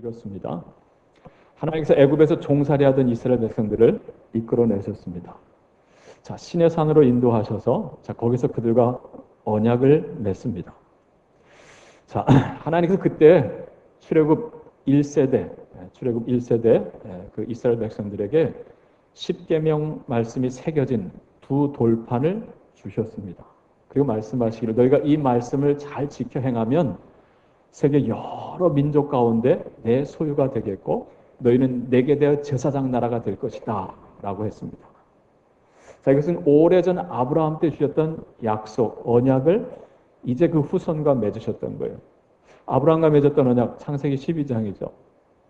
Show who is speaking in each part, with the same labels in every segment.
Speaker 1: 이렇습니다. 하나님께서 애굽에서 종살이하던 이스라엘 백성들을 이끌어내셨습니다. 자, 시내 산으로 인도하셔서 거기서 그들과 언약을 맺습니다. 자, 하나님께서 그때 출애굽 1세대 그 이스라엘 백성들에게 십계명 말씀이 새겨진 두 돌판을 주셨습니다. 그리고 말씀하시기를 너희가 이 말씀을 잘 지켜 행하면 세계 여러 민족 가운데 내 소유가 되겠고 너희는 내게 대하여 제사장 나라가 될 것이다 라고 했습니다. 자, 이것은 오래전 아브라함 때 주셨던 약속, 언약을 이제 그 후손과 맺으셨던 거예요. 아브라함과 맺었던 언약, 창세기 12장이죠.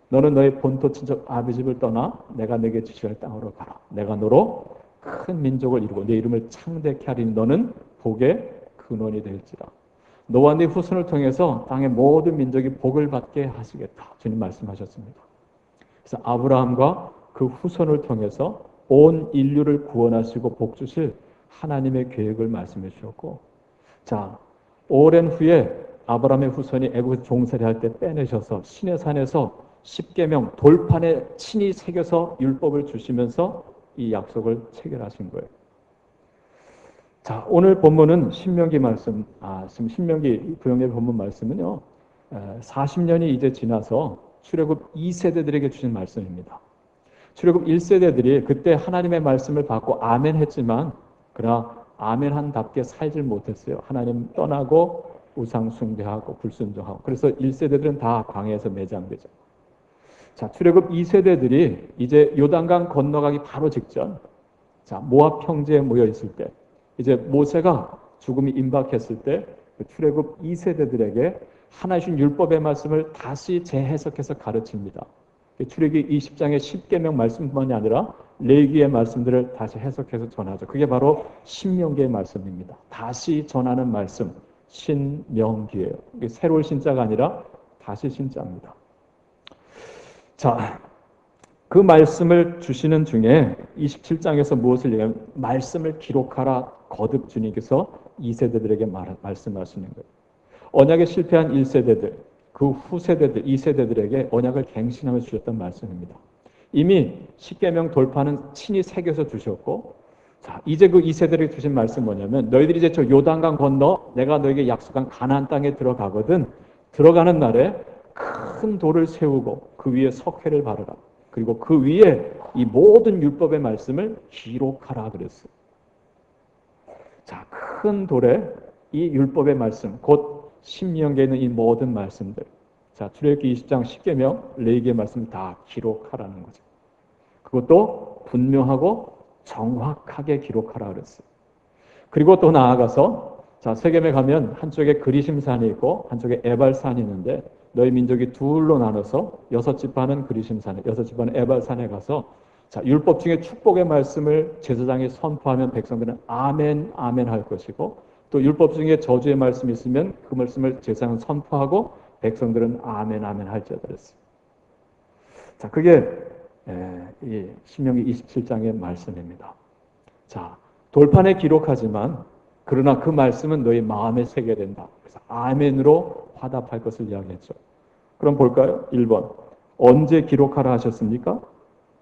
Speaker 1: 너는 너의 본토 친척 아비집을 떠나 내가 내게 지시할 땅으로 가라. 내가 너로 큰 민족을 이루고 내 이름을 창대케 하리니 너는 복의 근원이 될지라. 너와 네 후손을 통해서 땅의 모든 민족이 복을 받게 하시겠다. 주님 말씀하셨습니다. 그래서 아브라함과 그 후손을 통해서 온 인류를 구원하시고 복 주실 하나님의 계획을 말씀해 주셨고, 자, 오랜 후에 아브라함의 후손이 애굽에서 종살이할 때 빼내셔서 시내산에서 십계명 돌판에 친히 새겨서 율법을 주시면서 이 약속을 체결하신 거예요. 자, 오늘 본문은 신명기 말씀, 지금 신명기 구약의 본문 말씀은요, 40년이 이제 지나서 출애굽 2세대들에게 주신 말씀입니다. 출애굽 1세대들이 그때 하나님의 말씀을 받고 아멘 했지만 그러나 아멘 한답게 살질 못했어요. 하나님 떠나고 우상 숭배하고 불순종하고. 그래서 1세대들은 다 광야에서 매장되죠. 자, 출애굽 2세대들이 이제 요단강 건너가기 바로 직전, 자, 모압 평지에 모여 있을 때, 이제 모세가 죽음이 임박했을 때 출애굽 2세대들에게 하나 주신 율법의 말씀을 다시 재해석해서 가르칩니다. 출애굽기 20장의 십계명 말씀뿐만이 아니라 레위기의 말씀들을 다시 해석해서 전하죠. 그게 바로 신명기의 말씀입니다. 다시 전하는 말씀, 신명기예요. 이게 새로운 신자가 아니라 다시 신자입니다. 자, 그 말씀을 주시는 중에 27장에서 무엇을 얘기하면 말씀을 기록하라 거듭 주님께서 2세대들에게 말씀하시는 거예요. 언약에 실패한 1세대들, 그 후세대들, 2세대들에게 언약을 갱신하며 주셨던 말씀입니다. 이미 십계명 돌파는 친히 새겨서 주셨고, 자, 이제 그 2세대들에게 주신 말씀 뭐냐면 너희들이 이제 저 요단강 건너 내가 너에게 약속한 가나안 땅에 들어가거든 들어가는 날에 큰 돌을 세우고 그 위에 석회를 바르라. 그리고 그 위에 이 모든 율법의 말씀을 기록하라 그랬어요. 자, 큰 돌에 이 율법의 말씀, 곧 신명기에 있는 이 모든 말씀들, 자, 출애굽기 20장 10계명, 레위기의 말씀 다 기록하라는 거죠. 그것도 분명하고 정확하게 기록하라 그랬어요. 그리고 또 나아가서 자, 세겜에 가면 한쪽에 그리심산이 있고 한쪽에 에발산이 있는데 너희 민족이 둘로 나눠서 6지파는 그리심산에 6지파는 에발산에 가서 자, 율법 중에 축복의 말씀을 제사장이 선포하면 백성들은 아멘 아멘 할 것이고 또 율법 중에 저주의 말씀이 있으면 그 말씀을 제사장은 선포하고 백성들은 아멘 아멘 할지어다 그랬어요. 자, 그게 이 신명기 27장의 말씀입니다. 자, 돌판에 기록하지만 그러나 그 말씀은 너희 마음에 새겨야 된다. 그래서 아멘으로 화답할 것을 이야기했죠. 그럼 볼까요? 1번. 언제 기록하라 하셨습니까?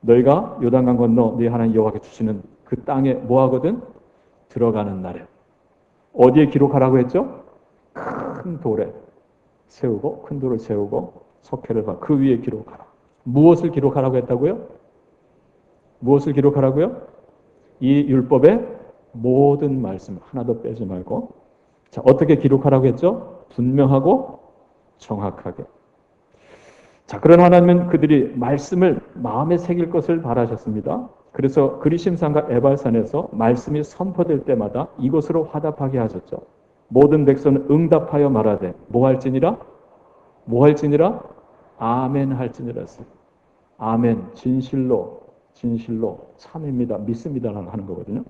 Speaker 1: 너희가 요단강 건너 네 하나님 여호와께 주시는 그 땅에 뭐하거든? 들어가는 날에. 어디에 기록하라고 했죠? 큰 돌에 세우고 큰 돌을 세우고 석회를 봐. 그 위에 기록하라. 무엇을 기록하라고 했다고요? 무엇을 기록하라고요? 이 율법의 모든 말씀 하나도 빼지 말고 자, 어떻게 기록하라고 했죠? 분명하고 정확하게. 자, 그런 하나님은 그들이 말씀을 마음에 새길 것을 바라셨습니다. 그래서 그리심산과 에발산에서 말씀이 선포될 때마다 이것으로 화답하게 하셨죠. 모든 백성은 응답하여 말하되 뭐 할지니라? 뭐 할지니라? 아멘 할지니라 했어요. 아멘, 진실로 참입니다, 믿습니다라는 하는 거거든요.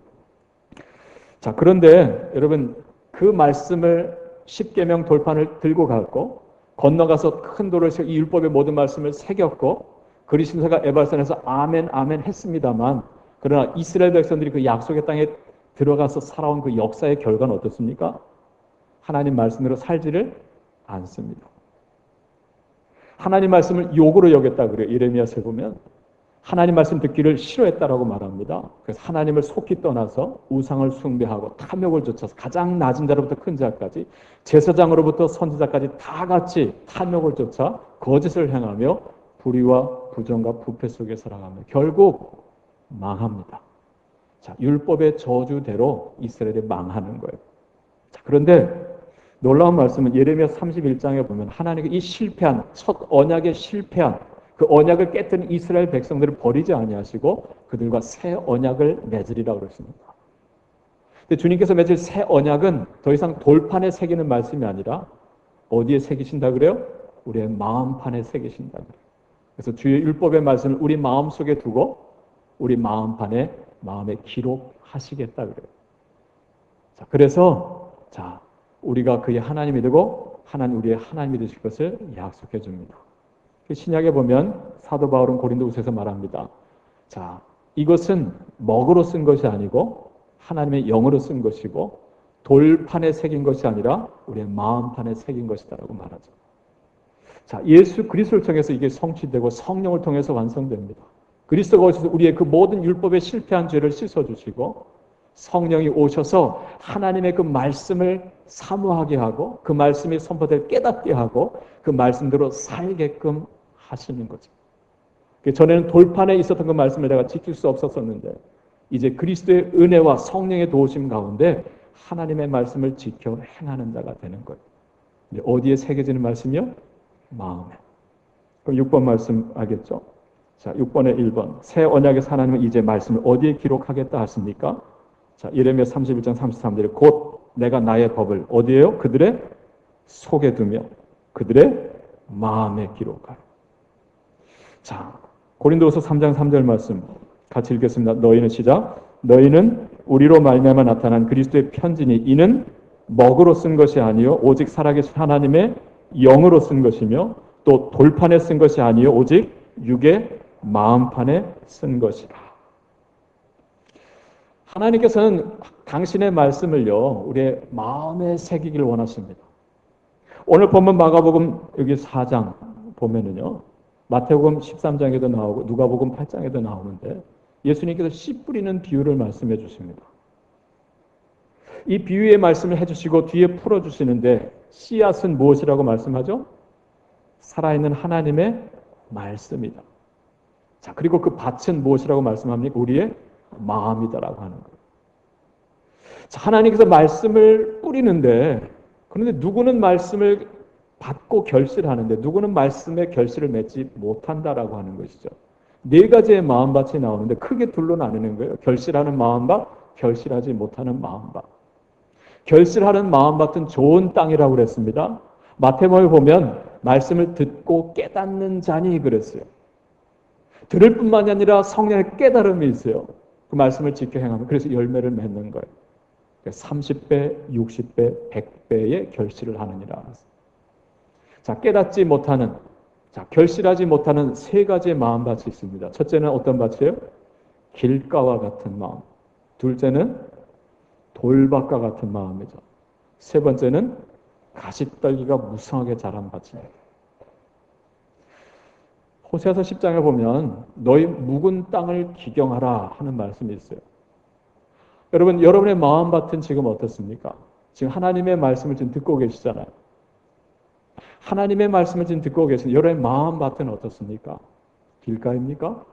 Speaker 1: 자, 그런데 여러분 그 말씀을 십계명 돌판을 들고 갔고 건너가서 큰 돌을 세워 이 율법의 모든 말씀을 새겼고 그리심산과 에발산에서 아멘 아멘 했습니다만 그러나 이스라엘 백성들이 그 약속의 땅에 들어가서 살아온 그 역사의 결과는 어떻습니까? 하나님 말씀으로 살지를 않습니다. 하나님 말씀을 욕으로 여겼다 그래요. 예레미야서에 보면 하나님 말씀 듣기를 싫어했다라고 말합니다. 그래서 하나님을 속히 떠나서 우상을 숭배하고 탐욕을 쫓아서 가장 낮은 자로부터 큰 자까지 제사장으로부터 선지자까지 다 같이 탐욕을 쫓아 거짓을 행하며 불의와 부정과 부패 속에 살아가며 결국 망합니다. 자, 율법의 저주대로 이스라엘이 망하는 거예요. 자, 그런데 놀라운 말씀은 예레미야 31장에 보면 하나님이 이 실패한 첫 언약에 실패한 그 언약을 깨뜨린 이스라엘 백성들을 버리지 아니하시고 그들과 새 언약을 맺으리라고 그랬습니다. 근데 주님께서 맺을 새 언약은 더 이상 돌판에 새기는 말씀이 아니라 어디에 새기신다 그래요? 우리의 마음판에 새기신다 그래요. 그래서 주의 율법의 말씀을 우리 마음 속에 두고 우리 마음판에 마음에 기록하시겠다 그래요. 자, 그래서 우리가 그의 하나님이 되고 하나님 우리의 하나님이 되실 것을 약속해 줍니다. 신약에 보면 사도 바울은 고린도후서에서 말합니다. 자, 이것은 먹으로 쓴 것이 아니고 하나님의 영으로 쓴 것이고 돌판에 새긴 것이 아니라 우리의 마음판에 새긴 것이다라고 말하죠. 자, 예수 그리스도를 통해서 이게 성취되고 성령을 통해서 완성됩니다. 그리스도가 오셔서 우리의 그 모든 율법에 실패한 죄를 씻어주시고 성령이 오셔서 하나님의 그 말씀을 사모하게 하고 그 말씀이 선포될 깨닫게 하고 그 말씀대로 살게끔 하시는 거죠. 전에는 돌판에 있었던 그 말씀을 내가 지킬 수 없었었는데 이제 그리스도의 은혜와 성령의 도우심 가운데 하나님의 말씀을 지켜 행하는 자가 되는 거예요. 어디에 새겨지는 말씀이요? 마음에. 그럼 6번 말씀 알겠죠? 자, 6번에 1번. 새 언약에서 하나님은 이제 말씀을 어디에 기록하겠다 하십니까? 자, 예레미야 31장 33절에 곧 내가 나의 법을 어디에요? 그들의 속에 두며 그들의 마음에 기록하라. 자, 고린도후서 3장 3절 말씀 같이 읽겠습니다. 너희는 시작. 너희는 우리로 말미암아 나타난 그리스도의 편지니 이는 먹으로 쓴 것이 아니요 오직 살아계신 하나님의 영으로 쓴 것이며 또 돌판에 쓴 것이 아니요 오직 육의 마음판에 쓴 것이다. 하나님께서는 당신의 말씀을요 우리의 마음에 새기기를 원하십니다. 오늘 본문 마가복음 여기 4장 보면은요 마태복음 13장에도 나오고 누가복음 8장에도 나오는데 예수님께서 씨 뿌리는 비유를 말씀해 주십니다. 이 비유의 말씀을 해주시고 뒤에 풀어주시는데 씨앗은 무엇이라고 말씀하죠? 살아있는 하나님의 말씀이다. 자, 그리고 그 밭은 무엇이라고 말씀합니까? 우리의 마음이다라고 하는 거예요. 자, 하나님께서 말씀을 뿌리는데 그런데 누구는 말씀을 받고 결실하는데 누구는 말씀에 결실을 맺지 못한다라고 하는 것이죠. 네 가지의 마음밭이 나오는데 크게 둘로 나누는 거예요. 결실하는 마음밭, 결실하지 못하는 마음밭. 결실하는 마음밭은 좋은 땅이라고 그랬습니다. 마태복음에 보면 말씀을 듣고 깨닫는 자니 그랬어요. 들을 뿐만이 아니라 성령의 깨달음이 있어요. 그 말씀을 지켜 행하면 그래서 열매를 맺는 거예요. 30배, 60배, 100배의 결실을 하느니라. 자, 깨닫지 못하는, 자, 결실하지 못하는 세 가지의 마음밭이 있습니다. 첫째는 어떤 밭이에요? 길가와 같은 마음. 둘째는 돌밭과 같은 마음이죠. 세 번째는 가시떨기가 무성하게 자란 밭입니다. 호세아서 10장에 보면 너희 묵은 땅을 기경하라 하는 말씀이 있어요. 여러분, 여러분의 마음밭은 지금 어떻습니까? 지금 하나님의 말씀을 지금 듣고 계시잖아요. 하나님의 말씀을 지금 듣고 계신 여러분의 마음밭은 어떻습니까? 길가입니까?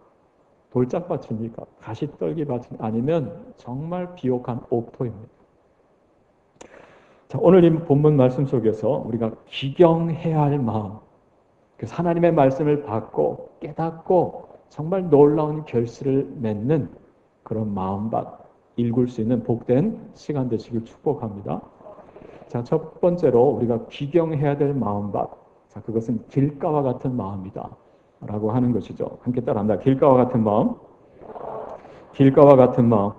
Speaker 1: 돌짝밭입니까? 가시떨기밭이 아니면 정말 비옥한 옥토입니다. 자, 오늘 이 본문 말씀 속에서 우리가 기경해야 할 마음, 그래서 하나님의 말씀을 받고 깨닫고 정말 놀라운 결실을 맺는 그런 마음밭 읽을 수 있는 복된 시간 되시길 축복합니다. 자, 첫 번째로 우리가 기경해야 될 마음밭, 자, 그것은 길가와 같은 마음이다 라고 하는 것이죠. 함께 따라합니다. 길가와 같은 마음, 길가와 같은 마음.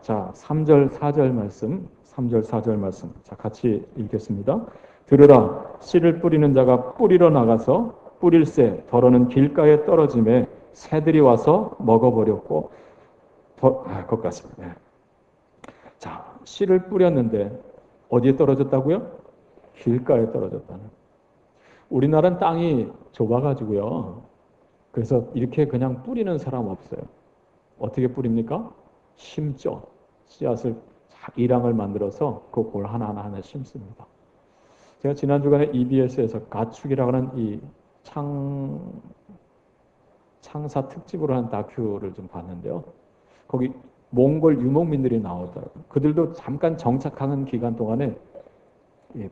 Speaker 1: 자, 3절 4절 말씀, 3절 4절 말씀, 자, 같이 읽겠습니다. 들으라, 씨를 뿌리는 자가 뿌리러 나가서 뿌릴새 더러는 길가에 떨어짐에 새들이 와서 먹어버렸고 것 같습니다. 자, 씨를 뿌렸는데 어디에 떨어졌다고요? 길가에 떨어졌다는. 우리나라는 땅이 좁아가지고요. 그래서 이렇게 그냥 뿌리는 사람 없어요. 어떻게 뿌립니까? 심죠. 씨앗을 이랑을 만들어서 그 골 하나하나 심습니다. 제가 지난 주간에 EBS에서 가축이라고 하는 이 창사 특집으로 한 다큐를 좀 봤는데요. 거기 몽골 유목민들이 나오더라고요. 그들도 잠깐 정착하는 기간 동안에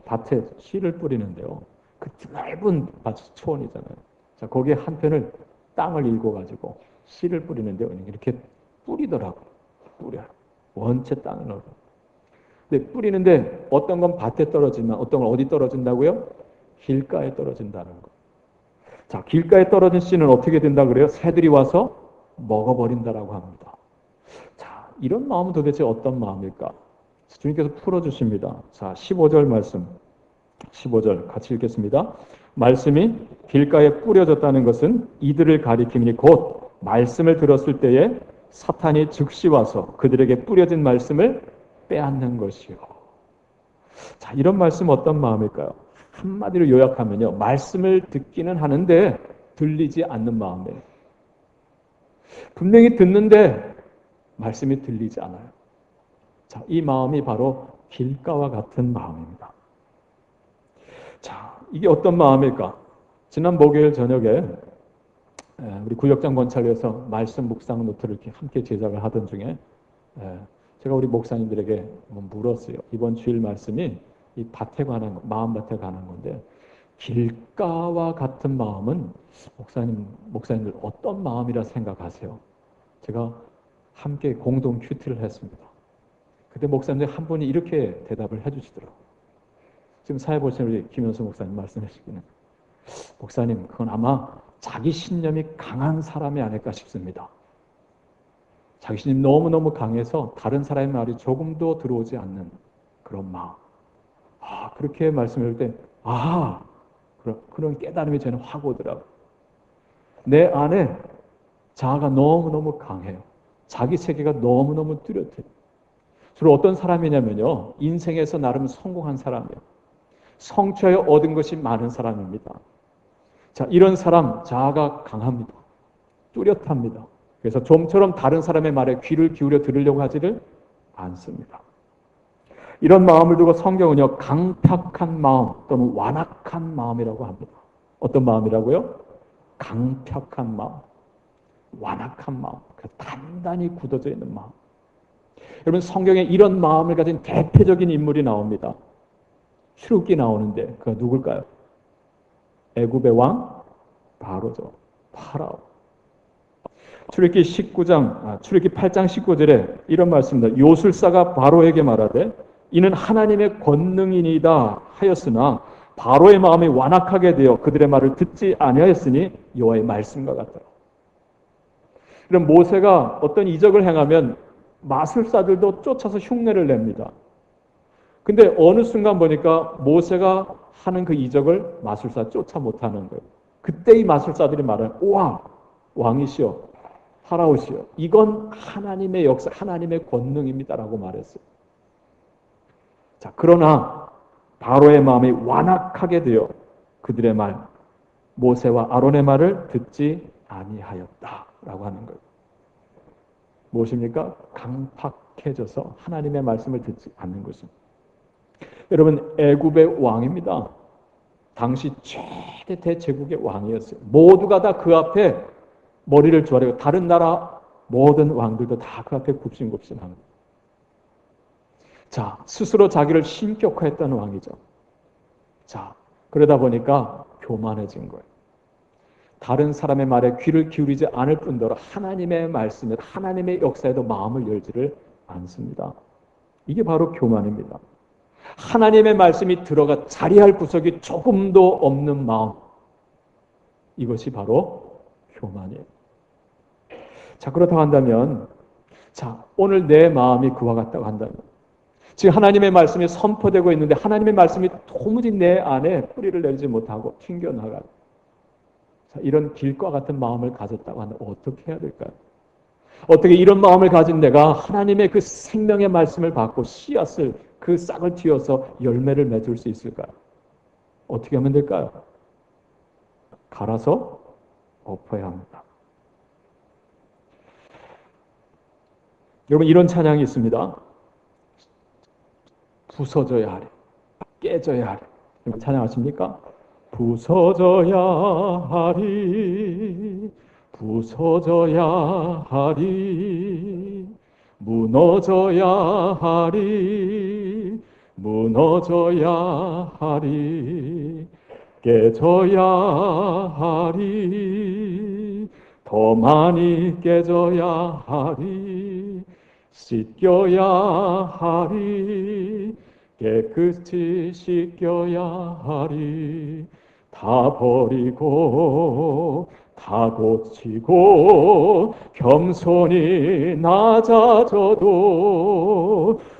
Speaker 1: 밭에 씨를 뿌리는데요. 그 넓은 밭이 초원이잖아요. 자, 거기에 한편을 땅을 일궈가지고 씨를 뿌리는데요. 이렇게 뿌리더라고요. 뿌려요. 원체 땅에 넣어요. 근데 뿌리는데 어떤 건 밭에 떨어지면 어떤 건 어디 떨어진다고요? 길가에 떨어진다는 거. 자, 길가에 떨어진 씨는 어떻게 된다 그래요? 새들이 와서 먹어버린다라고 합니다. 자, 이런 마음은 도대체 어떤 마음일까? 주님께서 풀어주십니다. 자, 15절 말씀. 15절 같이 읽겠습니다. 말씀이 길가에 뿌려졌다는 것은 이들을 가리킴이니 곧 말씀을 들었을 때에 사탄이 즉시 와서 그들에게 뿌려진 말씀을 빼앗는 것이요. 자, 이런 말씀 어떤 마음일까요? 한마디로 요약하면요. 말씀을 듣기는 하는데 들리지 않는 마음이에요. 분명히 듣는데 말씀이 들리지 않아요. 자, 이 마음이 바로 길가와 같은 마음입니다. 자, 이게 어떤 마음일까? 지난 목요일 저녁에 우리 구역장 권찰에서 말씀 묵상 노트를 이렇게 함께 제작을 하던 중에 제가 우리 목사님들에게 물었어요. 이번 주일 말씀이 이 밭에 관한 거, 마음밭에 관한 건데 길가와 같은 마음은 목사님들 어떤 마음이라 생각하세요? 제가 함께 공동 큐티를 했습니다. 그때 목사님들 한 분이 이렇게 대답을 해주시더라고요. 지금 사회 보시는 우리 김현수 목사님 말씀하시기는 목사님 그건 아마 자기 신념이 강한 사람이 아닐까 싶습니다. 자기 신념이 너무너무 강해서 다른 사람의 말이 조금도 들어오지 않는 그런 마음. 그렇게 말씀을 때 그런 깨달음이 저는 확 오더라고요. 내 안에 자아가 너무너무 강해요. 자기 세계가 너무너무 뚜렷해요. 주로 어떤 사람이냐면요. 인생에서 나름 성공한 사람이에요. 성취하여 얻은 것이 많은 사람입니다. 자, 이런 사람 자아가 강합니다. 뚜렷합니다. 그래서 좀처럼 다른 사람의 말에 귀를 기울여 들으려고 하지를 않습니다. 이런 마음을 두고 성경은요, 강팍한 마음 또는 완악한 마음이라고 합니다. 어떤 마음이라고요? 강팍한 마음, 완악한 마음, 단단히 굳어져 있는 마음. 여러분 성경에 이런 마음을 가진 대표적인 인물이 나옵니다. 출애굽기 나오는데 그가 누굴까요? 애굽의 왕 바로죠. 파라오. 출애굽기 8장 19절에 이런 말씀입니다. 요술사가 바로에게 말하되 이는 하나님의 권능이니이다 하였으나 바로의 마음이 완악하게 되어 그들의 말을 듣지 아니하였으니 여호와의 말씀과 같더라. 그럼 모세가 어떤 이적을 행하면 마술사들도 쫓아서 흉내를 냅니다. 근데 어느 순간 보니까 모세가 하는 그 이적을 마술사 쫓아 못하는 거예요. 그때 이 마술사들이 말하는 우와 왕이시여 파라오시여 이건 하나님의 역사 하나님의 권능입니다라고 말했어요. 자, 그러나 바로의 마음이 완악하게 되어 그들의 말 모세와 아론의 말을 듣지 아니하였다라고 하는 거예요. 무엇입니까? 강팍해져서 하나님의 말씀을 듣지 않는 것입니다. 여러분 애굽의 왕입니다. 당시 최대 대제국의 왕이었어요. 모두가 다 그 앞에 머리를 조아리고 다른 나라 모든 왕들도 다 그 앞에 굽신굽신합니다. 자, 스스로 자기를 신격화했던 왕이죠. 자, 그러다 보니까 교만해진 거예요. 다른 사람의 말에 귀를 기울이지 않을 뿐더러 하나님의 말씀에 하나님의 역사에도 마음을 열지를 않습니다. 이게 바로 교만입니다. 하나님의 말씀이 들어가 자리할 구석이 조금도 없는 마음. 이것이 바로 교만이에요. 자, 그렇다고 한다면 오늘 내 마음이 그와 같다고 한다면 지금 하나님의 말씀이 선포되고 있는데 하나님의 말씀이 도무지 내 안에 뿌리를 내리지 못하고 튕겨나가요. 이런 길과 같은 마음을 가졌다고 한다면 어떻게 해야 될까요? 어떻게 이런 마음을 가진 내가 하나님의 그 생명의 말씀을 받고 씨앗을 그 싹을 틔워서 열매를 맺을 수 있을까요? 어떻게 하면 될까요? 갈아서 엎어야 합니다. 여러분, 이런 찬양이 있습니다. 부서져야 하리, 깨져야 하리. 여러분 찬양하십니까? 부서져야 하리, 부서져야 하리, 무너져야 하리, 무너져야 하리, 깨져야 하리, 더 많이 깨져야 하리, 씻겨야 하리, 깨끗이 씻겨야 하리, 다 버리고 다 고치고 겸손히 낮아져도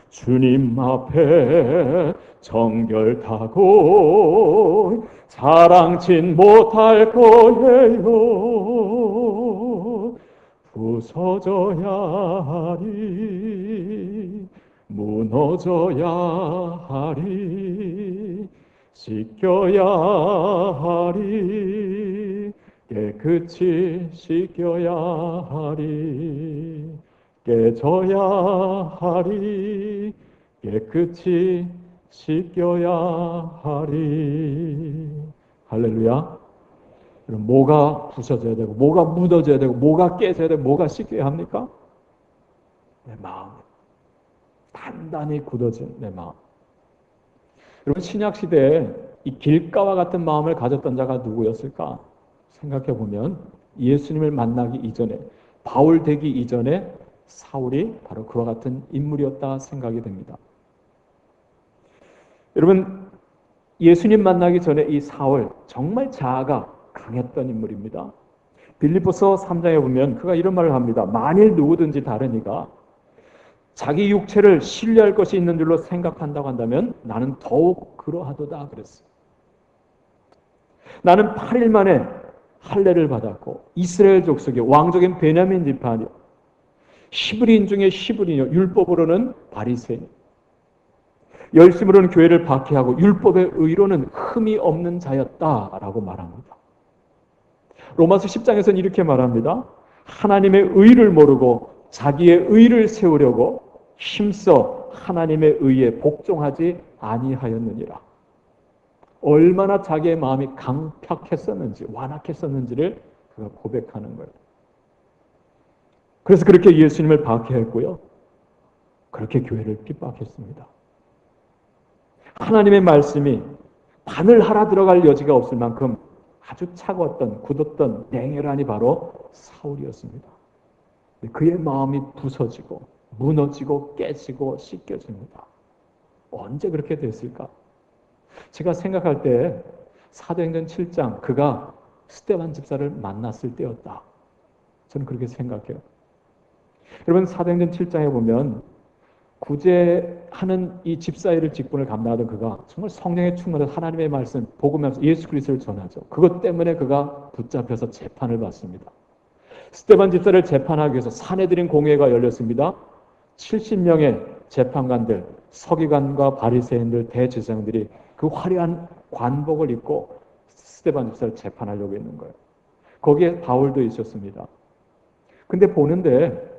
Speaker 1: 주님 앞에 정결타고 사랑진 못할 거예요. 부서져야 하리, 무너져야 하리, 씻겨야 하리, 깨끗이 씻겨야 하리, 깨져야 하리, 깨끗이 씻겨야 하리. 할렐루야. 그럼 뭐가 부서져야 되고, 뭐가 묻어져야 되고, 뭐가 깨져야 되고, 뭐가 씻겨야 합니까? 내 마음. 단단히 굳어진 내 마음. 여러분, 신약시대에 이 길가와 같은 마음을 가졌던 자가 누구였을까? 생각해보면 예수님을 만나기 이전에, 바울 되기 이전에 사울이 바로 그와 같은 인물이었다 생각이 됩니다. 여러분, 예수님 만나기 전에 이 사울, 정말 자아가 강했던 인물입니다. 빌립보서 3장에 보면 그가 이런 말을 합니다. 만일 누구든지 다른 이가 자기 육체를 신뢰할 것이 있는 줄로 생각한다고 한다면 나는 더욱 그러하도다 그랬어요. 나는 8일 만에 할례를 받았고 이스라엘 족속의 왕족인 베냐민 지파니 히브리인 중에 히브리인이요 율법으로는 바리새인, 열심으로는 교회를 박해하고 율법의 의로는 흠이 없는 자였다라고 말합니다. 로마서 10장에서는 이렇게 말합니다. 하나님의 의를 모르고 자기의 의를 세우려고 힘써 하나님의 의에 복종하지 아니하였느니라. 얼마나 자기의 마음이 강팍했었는지, 완악했었는지를 그가 고백하는 거예요. 그래서 그렇게 예수님을 박해했고요. 그렇게 교회를 핍박했습니다. 하나님의 말씀이 바늘하나 들어갈 여지가 없을 만큼 아주 차가웠던, 굳었던 냉혈한이 바로 사울이었습니다. 그의 마음이 부서지고 무너지고 깨지고 씻겨집니다. 언제 그렇게 됐을까? 제가 생각할 때 사도행전 7장 그가 스데반 집사를 만났을 때였다. 저는 그렇게 생각해요. 여러분, 사도행전 7장에 보면 구제하는 이 집사일을 직분을 감당하던 그가 정말 성령에 충만해서 하나님의 말씀 복음하면서 예수 그리스도를 전하죠. 그것 때문에 그가 붙잡혀서 재판을 받습니다. 스데반 집사를 재판하기 위해서 사내들인 공회가 열렸습니다. 70명의 재판관들, 서기관과 바리새인들, 대제사장들이 그 화려한 관복을 입고 스데반 집사를 재판하려고 했는 거예요. 거기에 바울도 있었습니다. 근데 보는데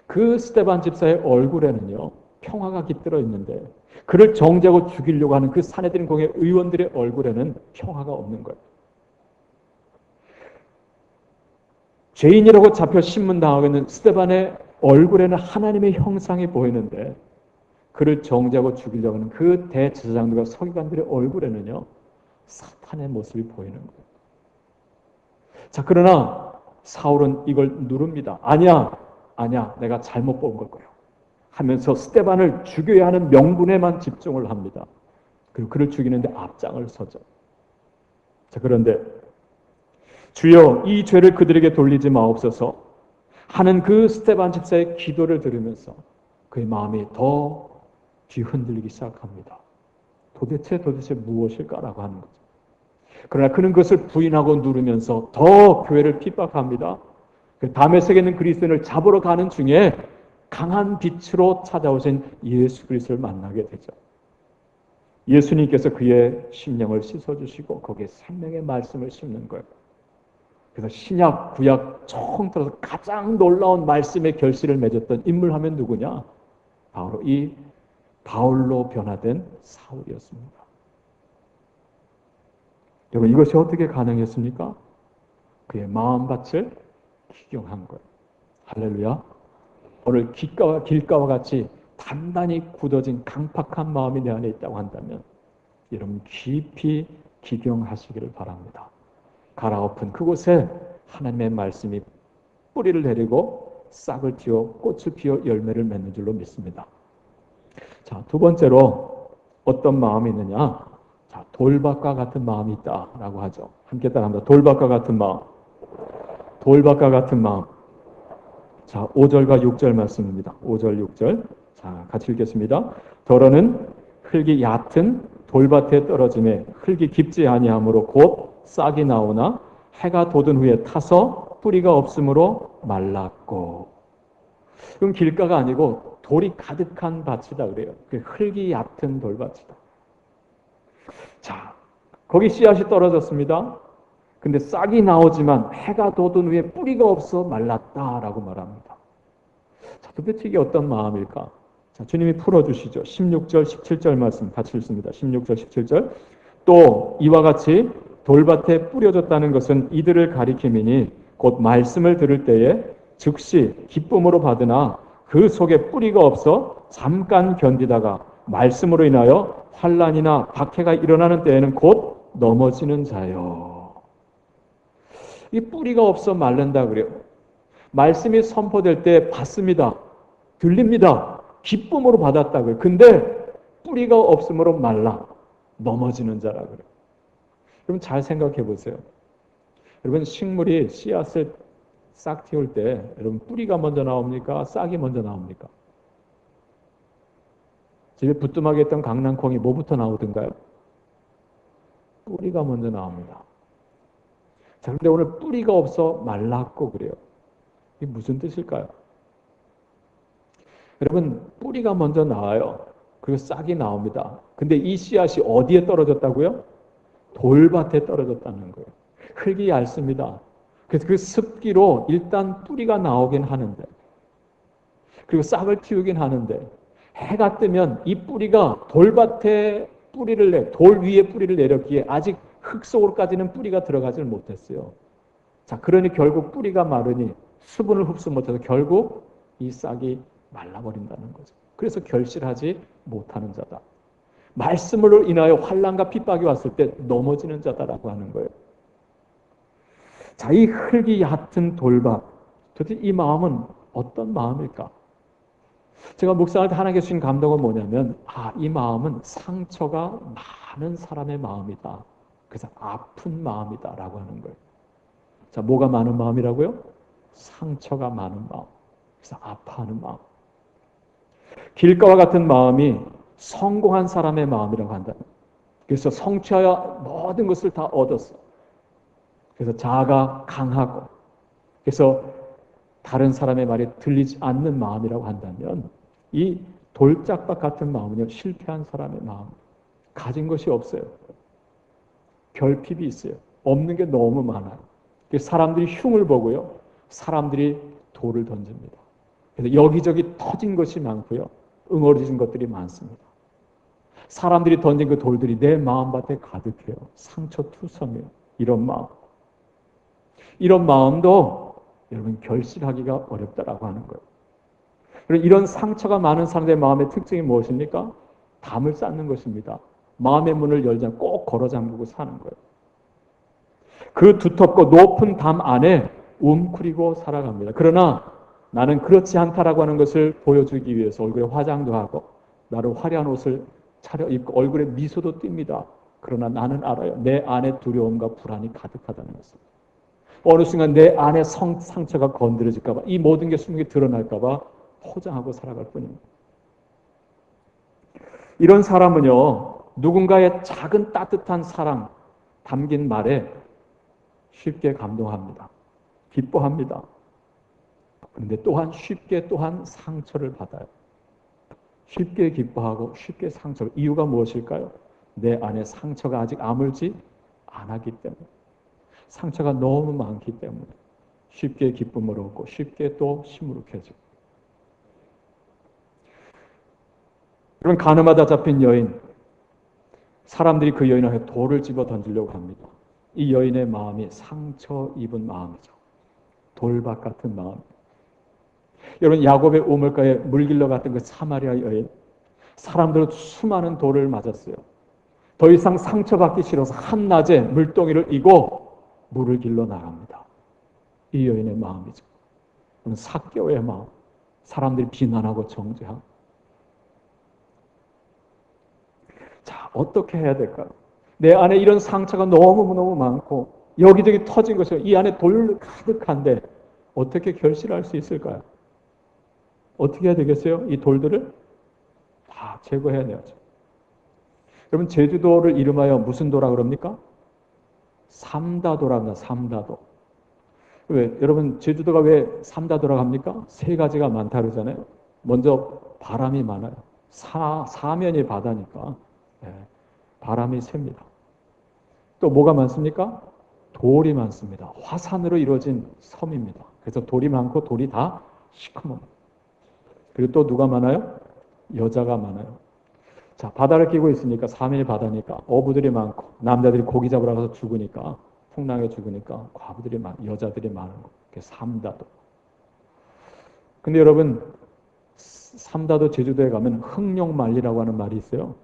Speaker 1: 그 스데반 집사의 얼굴에는요 평화가 깃들어 있는데 그를 정죄하고 죽이려고 하는 그 사내들인 공회 의원들의 얼굴에는 평화가 없는 거예요. 죄인이라고 잡혀 신문당하고 있는 스데반의 얼굴에는 하나님의 형상이 보이는데 그를 정죄하고 죽이려고 하는 그 대제사장들과 서기관들의 얼굴에는요 사탄의 모습이 보이는 거예요. 자, 그러나 사울은 이걸 누릅니다. 아니야, 내가 잘못 본 걸 거예요 하면서 스데반을 죽여야 하는 명분에만 집중을 합니다. 그리고 그를 죽이는데 앞장을 서죠. 자, 그런데 주여 이 죄를 그들에게 돌리지 마옵소서 하는 그 스데반 집사의 기도를 들으면서 그의 마음이 더 뒤흔들리기 시작합니다. 도대체 무엇일까라고 하는 거죠. 그러나 그는 그것을 부인하고 누르면서 더 교회를 핍박합니다. 다메섹에 있는 그리스도인을 잡으러 가는 중에 강한 빛으로 찾아오신 예수 그리스도를 만나게 되죠. 예수님께서 그의 심령을 씻어주시고 거기에 생명의 말씀을 심는 거예요. 그래서 신약, 구약 총틀어서 가장 놀라운 말씀의 결실을 맺었던 인물 하면 누구냐? 바로 이 바울로 변화된 사울이었습니다. 여러분, 이것이 어떻게 가능했습니까? 그의 마음밭을 기경한 거예요. 할렐루야. 오늘 길가와 같이 단단히 굳어진 강팍한 마음이 내 안에 있다고 한다면 여러분 깊이 기경하시기를 바랍니다. 가라엎은 그곳에 하나님의 말씀이 뿌리를 내리고 싹을 틔워 꽃을 피워 열매를 맺는 줄로 믿습니다. 자, 두 번째로 어떤 마음이 있느냐? 자, 돌밭과 같은 마음이 있다라고 하죠. 함께 따라합니다. 돌밭과 같은 마음. 돌밭과 같은 마음. 자, 5절과 6절 말씀입니다. 5절, 6절. 자, 같이 읽겠습니다. 더러는 흙이 얕은 돌밭에 떨어짐에 흙이 깊지 아니하므로 곧 싹이 나오나 해가 돋은 후에 타서 뿌리가 없으므로 말랐고. 그럼 길가가 아니고 돌이 가득한 밭이다 그래요. 그 흙이 얕은 돌밭이다. 자, 거기 씨앗이 떨어졌습니다. 근데 싹이 나오지만 해가 돋은 후에 뿌리가 없어 말랐다라고 말합니다. 자, 도대체 이게 어떤 마음일까? 자, 주님이 풀어주시죠. 16절, 17절 말씀 같이 읽습니다. 16절, 17절. 또 이와 같이 돌밭에 뿌려졌다는 것은 이들을 가리킴이니 곧 말씀을 들을 때에 즉시 기쁨으로 받으나 그 속에 뿌리가 없어 잠깐 견디다가 말씀으로 인하여 환난이나 박해가 일어나는 때에는 곧 넘어지는 자요. 이 뿌리가 없어 마른다 그래요. 말씀이 선포될 때 받습니다. 들립니다. 기쁨으로 받았다고요. 근데 뿌리가 없으므로 말라 넘어지는 자라 그래요. 여러분 잘 생각해 보세요. 여러분 식물이 씨앗을 싹 틔울 때 여러분 뿌리가 먼저 나옵니까? 싹이 먼저 나옵니까? 집에 부뚜막에 있던 강낭콩이 뭐부터 나오던가요? 뿌리가 먼저 나옵니다. 자, 그런데 오늘 뿌리가 없어 말랐고 그래요. 이게 무슨 뜻일까요? 여러분 뿌리가 먼저 나와요. 그리고 싹이 나옵니다. 근데 이 씨앗이 어디에 떨어졌다고요? 돌밭에 떨어졌다는 거예요. 흙이 얇습니다. 그래서 그 습기로 일단 뿌리가 나오긴 하는데 그리고 싹을 틔우긴 하는데 해가 뜨면 이 뿌리가 돌밭에 돌 위에 뿌리를 내렸기에 아직 흙 속으로까지는 뿌리가 들어가질 못했어요. 자, 그러니 결국 뿌리가 마르니 수분을 흡수 못해서 결국 이 싹이 말라버린다는 거죠. 그래서 결실하지 못하는 자다. 말씀으로 인하여 환난과 핍박이 왔을 때 넘어지는 자다라고 하는 거예요. 자, 이 흙이 얕은 돌밭. 도대체 이 마음은 어떤 마음일까? 제가 묵상할 때 하나님께 주신 감동은 뭐냐면 이 마음은 상처가 많은 사람의 마음이다. 그래서 아픈 마음이다 라고 하는 거예요. 자, 뭐가 많은 마음이라고요? 상처가 많은 마음. 그래서 아파하는 마음. 길가와 같은 마음이 성공한 사람의 마음이라고 한다. 그래서 성취하여 모든 것을 다 얻었어. 그래서 자아가 강하고 그래서 다른 사람의 말이 들리지 않는 마음이라고 한다면 이 돌짝밭 같은 마음은요, 실패한 사람의 마음. 가진 것이 없어요. 결핍이 있어요. 없는 게 너무 많아요. 그래서 사람들이 흉을 보고요. 사람들이 돌을 던집니다. 그래서 여기저기 터진 것이 많고요. 응어리진 것들이 많습니다. 사람들이 던진 그 돌들이 내 마음밭에 가득해요. 상처투성이에요. 이런 마음. 이런 마음도 여러분 결실하기가 어렵다라고 하는 거예요. 이런 상처가 많은 사람들의 마음의 특징이 무엇입니까? 담을 쌓는 것입니다. 마음의 문을 열지 않고 꼭 걸어 잠그고 사는 거예요. 그 두텁고 높은 담 안에 웅크리고 살아갑니다. 그러나 나는 그렇지 않다라고 하는 것을 보여주기 위해서 얼굴에 화장도 하고 나를 화려한 옷을 차려입고 얼굴에 미소도 띕니다. 그러나 나는 알아요. 내 안에 두려움과 불안이 가득하다는 것을. 어느 순간 내 안에 상처가 건드려질까 봐, 이 모든 게 숨게 드러날까 봐 포장하고 살아갈 뿐입니다. 이런 사람은요, 누군가의 작은 따뜻한 사랑 담긴 말에 쉽게 감동합니다. 기뻐합니다. 그런데 또한 쉽게 상처를 받아요. 쉽게 기뻐하고 쉽게 상처를. 이유가 무엇일까요? 내 안에 상처가 아직 아물지 않았기 때문에, 상처가 너무 많기 때문에 쉽게 기쁨을 얻고 쉽게 또 시무룩해지고. 그런 가늠하다 잡힌 여인, 사람들이 그 여인을 향해 돌을 집어 던지려고 합니다. 이 여인의 마음이 상처 입은 마음이죠. 돌밭 같은 마음. 여러분, 야곱의 우물가에 물길러 갔던 그 사마리아 여인, 사람들은 수많은 돌을 맞았어요. 더 이상 상처받기 싫어서 한낮에 물동이를 이고 물을 길러 나갑니다. 이 여인의 마음이죠. 삭개오의 마음, 사람들이 비난하고 정죄하고. 자, 어떻게 해야 될까요? 내 안에 이런 상처가 너무너무 많고 여기저기 터진 것이, 이 안에 돌 가득한데 어떻게 결실할 수 있을까요? 어떻게 해야 되겠어요? 이 돌들을 다 제거해야 되죠. 여러분, 제주도를 이름하여 무슨 도라 그럽니까? 삼다도라 합니다. 삼다도. 왜? 여러분, 제주도가 왜 삼다도라고 합니까? 세 가지가 많다 그러잖아요. 먼저 바람이 많아요. 사면이 바다니까 바람이 셉니다. 또 뭐가 많습니까? 돌이 많습니다. 화산으로 이루어진 섬입니다. 그래서 돌이 많고 돌이 다 시커멉니다. 그리고 또 누가 많아요? 여자가 많아요. 자, 바다를 끼고 있으니까, 사면이 바다니까 어부들이 많고 남자들이 고기 잡으러 가서 죽으니까, 풍랑에 죽으니까 과부들이 여자들이 많은 거. 그게 삼다도. 근데 여러분, 삼다도 제주도에 가면 흑룡말리라고 하는 말이 있어요.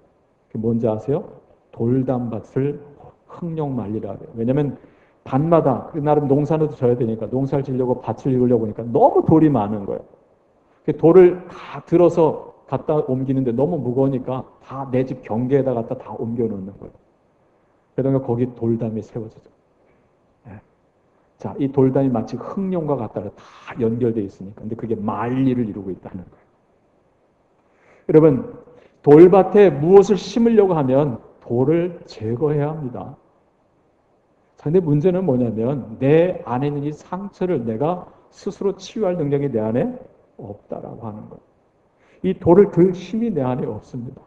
Speaker 1: 그게 뭔지 아세요? 돌담밭을 흑룡말리라고 해요. 왜냐하면 밭마다 그 나름 농사를 져야 되니까, 농사를 지려고 밭을 이으려고 하니까 너무 돌이 많은 거예요. 그 돌을 다 들어서 갖다 옮기는데 너무 무거우니까 다 내 집 경계에다 갖다 다 옮겨 놓는 거예요. 그러니까 거기 돌담이 세워지죠. 네. 자, 이 돌담이 마치 흑룡과 같다가 다 연결되어 있으니까. 근데 그게 말리를 이루고 있다는 거예요. 여러분, 돌밭에 무엇을 심으려고 하면 돌을 제거해야 합니다. 근데 문제는 뭐냐면, 내 안에 있는 이 상처를 내가 스스로 치유할 능력이 내 안에 없다라고 하는 거예요. 이 돌을 들 힘이 내 안에 없습니다.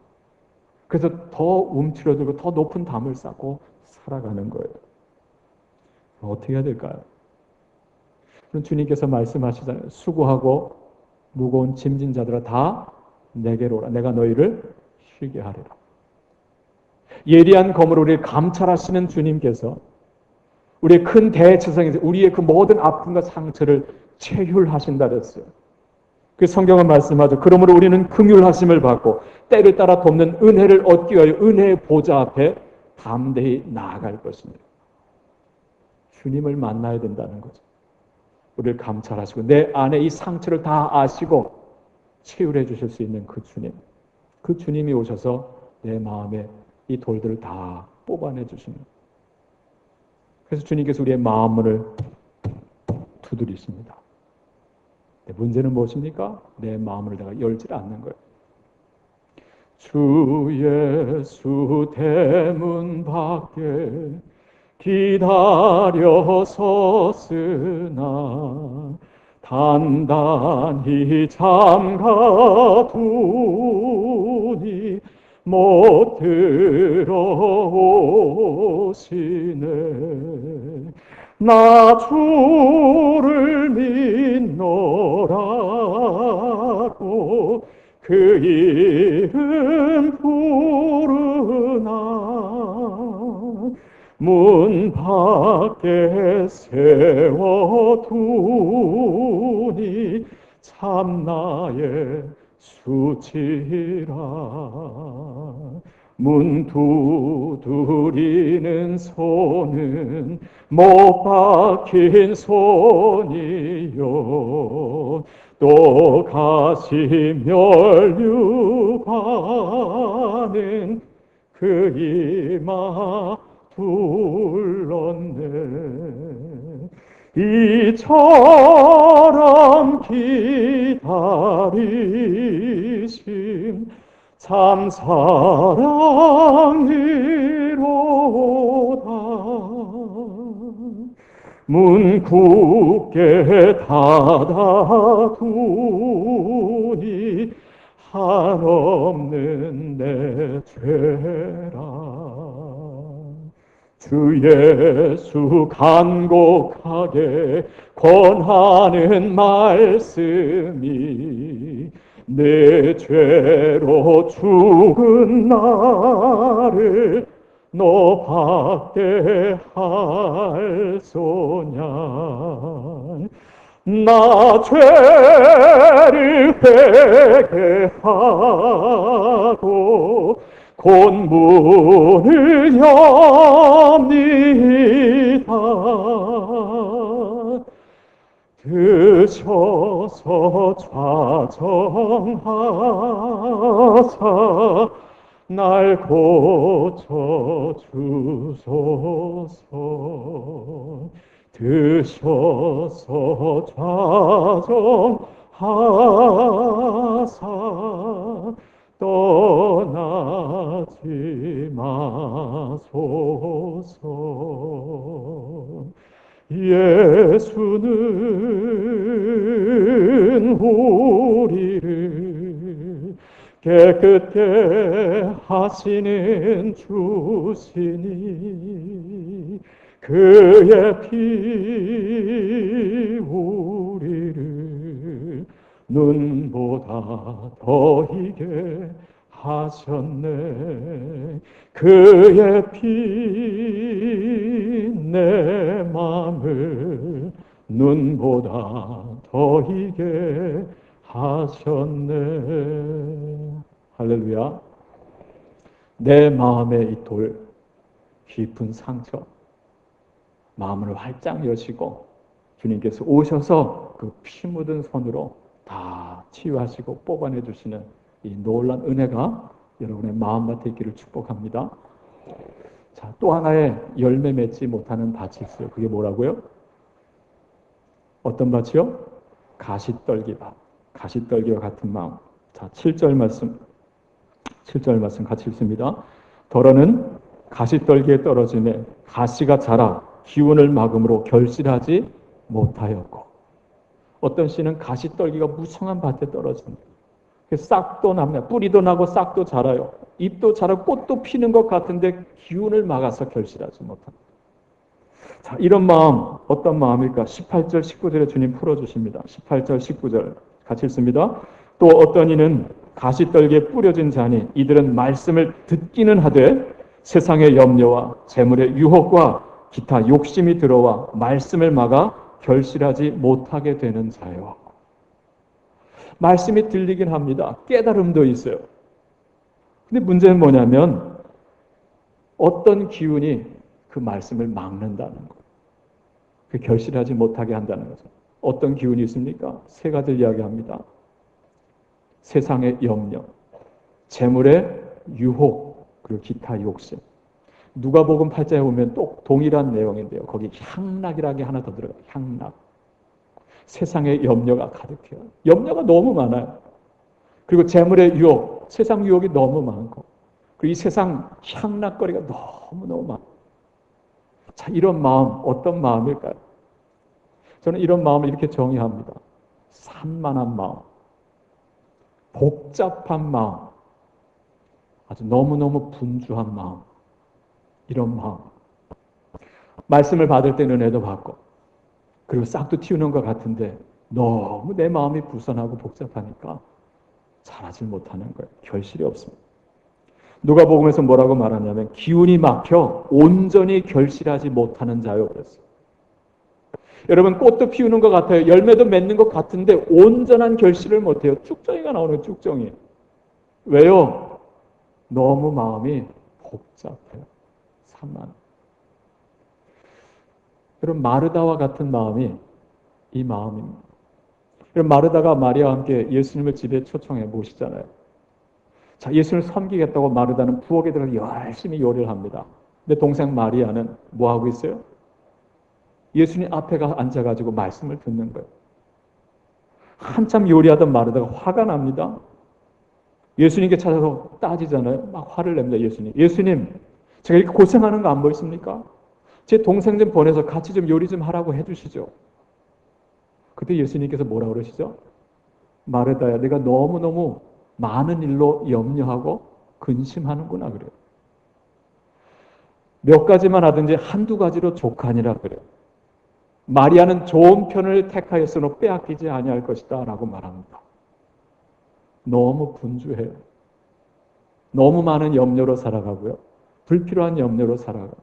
Speaker 1: 그래서 더 움츠러들고 더 높은 담을 쌓고 살아가는 거예요. 어떻게 해야 될까요? 주님께서 말씀하시잖아요. 수고하고 무거운 짐진 자들아 다 내게로 오라. 내가 너희를 쉬게 하리라. 예리한 검으로 우리를 감찰하시는 주님께서 우리의 큰 대지성에서 우리의 그 모든 아픔과 상처를 체휼하신다 그랬어요. 그 성경은 말씀하죠. 그러므로 우리는 긍휼하심을 받고 때를 따라 돕는 은혜를 얻기 위하여 은혜의 보좌 앞에 담대히 나아갈 것입니다. 주님을 만나야 된다는 거죠. 우리를 감찰하시고 내 안에 이 상처를 다 아시고 치유해 주실 수 있는 그 주님. 그 주님이 오셔서 내 마음에 이 돌들을 다 뽑아내 주시는 거예요. 그래서 주님께서 우리의 마음문을 두드리십니다. 문제는 무엇입니까? 내 마음을 내가 열지 않는 거예요. 주 예수 대문 밖에 기다려 섰으나 단단히 잠가두니 못 들어오시네. 나 주를 믿노라고 그 이름 부르나 문 밖에 세워두니 참 나의 수치라. 문 두드리는 손은 못 박힌 손이요 또 가시 멸류관은 그 이마 둘렀네. 이처럼 기다리심 참 사랑이로다. 문 굳게 닫아두니 한없는 내 죄라. 주 예수 간곡하게 권하는 말씀이 내 죄로 죽은 나를 너밖에 할소냐. 나 죄를 회개하고 곧 문을 엽니다. 드셔서 좌정하사 날 고쳐주소서. 드셔서 좌정하사 떠나지 마소서. 예수는 우리를 깨끗게 하시는 주시니 그의 피 우리를 눈보다 더 희게 하셨네. 그의 피 내 맘을 눈보다 더 희게 하셨네. 할렐루야. 내 마음의 이 돌, 깊은 상처, 마음을 활짝 여시고 주님께서 오셔서 그 피 묻은 손으로 다 치유하시고 뽑아내 주시는 이 놀라운 은혜가 여러분의 마음밭에 있기를 축복합니다. 자, 또 하나의 열매 맺지 못하는 밭이 있어요. 그게 뭐라고요? 어떤 밭이요? 가시떨기 밭. 가시떨기와 같은 마음. 자, 7절 말씀 같이 읽습니다. 더러는 가시떨기에 떨어지매 가시가 자라 기운을 막음으로 결실하지 못하였고. 어떤 씨는 가시떨기가 무성한 밭에 떨어집니다. 싹도 납니다. 뿌리도 나고 싹도 자라요. 잎도 자라고 꽃도 피는 것 같은데 기운을 막아서 결실하지 못합니다. 자, 이런 마음 어떤 마음일까? 18절 19절에 주님 풀어주십니다. 18절 19절 같이 읽습니다. 또 어떤 이는 가시떨기에 뿌려진 자니 이들은 말씀을 듣기는 하되 세상의 염려와 재물의 유혹과 기타 욕심이 들어와 말씀을 막아 결실하지 못하게 되는 자요. 말씀이 들리긴 합니다. 깨달음도 있어요. 근데 문제는 뭐냐면 어떤 기운이 그 말씀을 막는다는 거예요. 그 결실하지 못하게 한다는 거죠. 어떤 기운이 있습니까? 세 가지를 이야기합니다. 세상의 염려, 재물의 유혹, 그리고 기타 욕심. 누가복음 8장에 보면 또 동일한 내용인데요. 거기 향락이라는 게 하나 더 들어가요. 향락. 세상의 염려가 가득해요. 염려가 너무 많아요. 그리고 재물의 유혹, 세상 유혹이 너무 많고, 그리고 이 세상 향락거리가 너무너무 많아요. 자, 이런 마음, 어떤 마음일까요? 저는 이런 마음을 이렇게 정의합니다. 산만한 마음, 복잡한 마음, 아주 너무너무 분주한 마음, 이런 마음. 말씀을 받을 때 은혜도 받고, 그리고 싹도 틔우는 것 같은데 너무 내 마음이 불선하고 복잡하니까 잘하지 못하는 거예요. 결실이 없습니다. 누가복음에서 뭐라고 말하냐면 기운이 막혀 온전히 결실하지 못하는 자요 그랬어요. 여러분 꽃도 피우는 것 같아요. 열매도 맺는 것 같은데 온전한 결실을 못해요. 쭉정이가 나오는 쭉정이. 왜요? 너무 마음이 복잡해요. 산만. 여러분 마르다와 같은 마음이 이 마음입니다. 여러분 마르다가 마리아와 함께 예수님을 집에 초청해 모시잖아요. 자, 예수님을 섬기겠다고 마르다는 부엌에 들어서 열심히 요리를 합니다. 근데 동생 마리아는 뭐 하고 있어요? 예수님 앞에 앉아가지고 말씀을 듣는 거예요. 한참 요리하던 마르다가 화가 납니다. 예수님께 찾아서 따지잖아요. 막 화를 냅니다. 예수님, 제가 이렇게 고생하는 거 안 보이십니까? 제 동생 좀 보내서 같이 좀 요리 좀 하라고 해주시죠. 그때 예수님께서 뭐라 그러시죠? 마르다야, 내가 너무너무 많은 일로 염려하고 근심하는구나 그래요. 몇 가지만 하든지 한두 가지로 족하니라 그래요. 마리아는 좋은 편을 택하였으므로 빼앗기지 아니할 것이다 라고 말합니다. 너무 분주해요. 너무 많은 염려로 살아가고요. 불필요한 염려로 살아가고.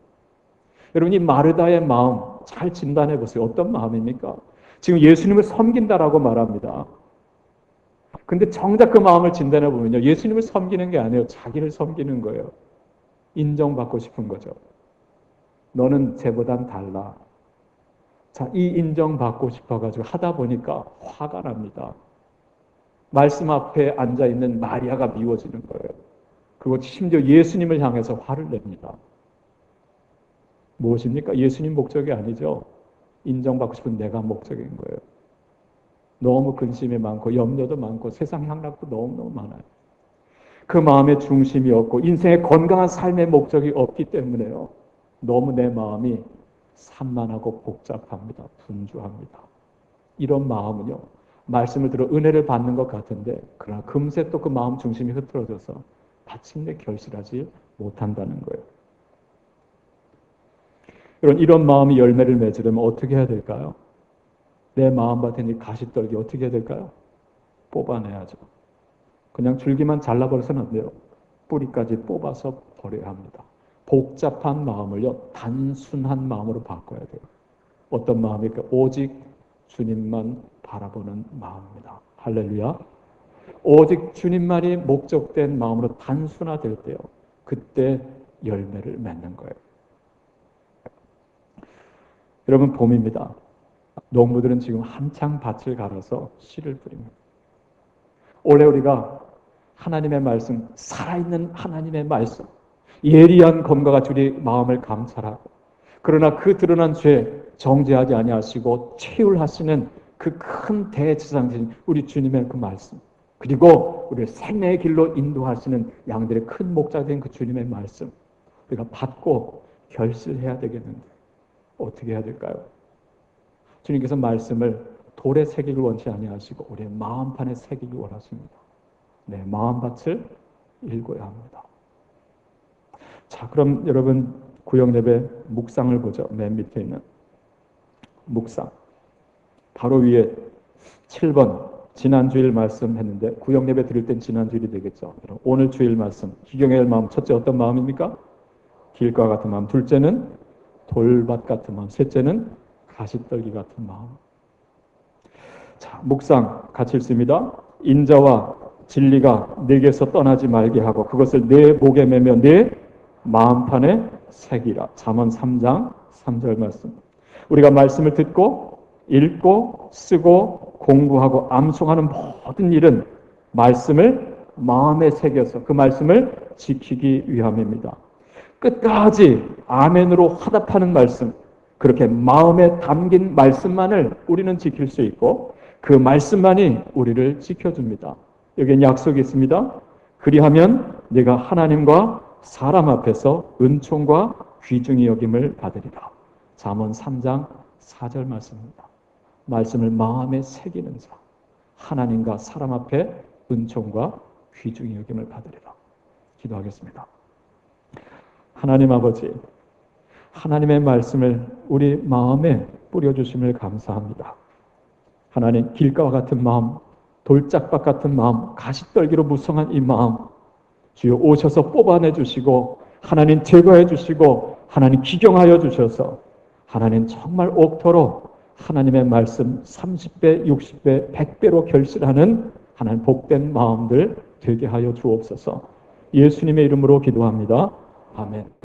Speaker 1: 여러분 이 마르다의 마음 잘 진단해 보세요. 어떤 마음입니까? 지금 예수님을 섬긴다라고 말합니다. 근데 정작 그 마음을 진단해 보면요. 예수님을 섬기는 게 아니에요. 자기를 섬기는 거예요. 인정받고 싶은 거죠. 너는 쟤보단 달라. 자, 이 인정받고 싶어가지고 하다 보니까 화가 납니다. 말씀 앞에 앉아있는 마리아가 미워지는 거예요. 그리고 심지어 예수님을 향해서 화를 냅니다. 무엇입니까? 예수님 목적이 아니죠. 인정받고 싶은 내가 목적인 거예요. 너무 근심이 많고 염려도 많고 세상 향락도 너무너무 많아요. 그 마음의 중심이 없고 인생의 건강한 삶의 목적이 없기 때문에요. 너무 내 마음이 산만하고 복잡합니다. 분주합니다. 이런 마음은요. 말씀을 들어 은혜를 받는 것 같은데 그러나 금세 또 그 마음 중심이 흐트러져서 마침내 결실하지 못한다는 거예요. 이런 마음이 열매를 맺으려면 어떻게 해야 될까요? 내 마음밭에 있는 가시떨기 어떻게 해야 될까요? 뽑아내야죠. 그냥 줄기만 잘라버려서는 안 돼요. 뿌리까지 뽑아서 버려야 합니다. 복잡한 마음을요, 단순한 마음으로 바꿔야 돼요. 어떤 마음일까? 오직 주님만 바라보는 마음입니다. 할렐루야. 오직 주님만이 목적된 마음으로 단순화될 때요. 그때 열매를 맺는 거예요. 여러분 봄입니다. 농부들은 지금 한창 밭을 갈아서 씨를 뿌립니다. 올해 우리가 하나님의 말씀, 살아있는 하나님의 말씀, 예리한 검과 같이 우리 마음을 감찰하고 그러나 그 드러난 죄 정죄하지 아니하시고 채울하시는 그 큰 대지상신 우리 주님의 그 말씀 그리고 우리를 생명의 길로 인도하시는 양들의 큰 목자된 그 주님의 말씀 우리가 받고 결실해야 되겠는데 어떻게 해야 될까요? 주님께서 말씀을 돌에 새기길 원치 아니하시고 우리의 마음판에 새기길 원하십니다. 네, 마음밭을 읽어야 합니다. 자, 그럼 여러분 구역예배 묵상을 보죠. 맨 밑에 있는 묵상. 바로 위에 7번 지난 주일 말씀했는데 구역예배 드릴 땐 지난 주일이 되겠죠. 오늘 주일 말씀 기경해야 할 마음 첫째 어떤 마음입니까? 길과 같은 마음. 둘째는 돌밭 같은 마음. 셋째는 가시떨기 같은 마음. 자, 묵상 같이 읽습니다. 인자와 진리가 내게서 떠나지 말게 하고 그것을 내 목에 매며 내 마음판에 새기라. 잠언 3장 3절 말씀. 우리가 말씀을 듣고 읽고 쓰고 공부하고 암송하는 모든 일은 말씀을 마음에 새겨서 그 말씀을 지키기 위함입니다. 끝까지 아멘으로 화답하는 말씀, 그렇게 마음에 담긴 말씀만을 우리는 지킬 수 있고 그 말씀만이 우리를 지켜줍니다. 여기엔 약속이 있습니다. 그리하면 내가 하나님과 사람 앞에서 은총과 귀중히 여김을 받으리라. 잠언 3장 4절 말씀입니다. 말씀을 마음에 새기는 자, 하나님과 사람 앞에 은총과 귀중히 여김을 받으리라. 기도하겠습니다. 하나님 아버지, 하나님의 말씀을 우리 마음에 뿌려주심을 감사합니다. 하나님, 길가와 같은 마음, 돌짝밭 같은 마음, 가시떨기로 무성한 이 마음, 주여 오셔서 뽑아내 주시고 하나님 제거해 주시고 하나님 기경하여 주셔서 하나님 정말 옥토로 하나님의 말씀 30배, 60배, 100배로 결실하는 하나님 복된 마음들 되게 하여 주옵소서. 예수님의 이름으로 기도합니다. 아멘.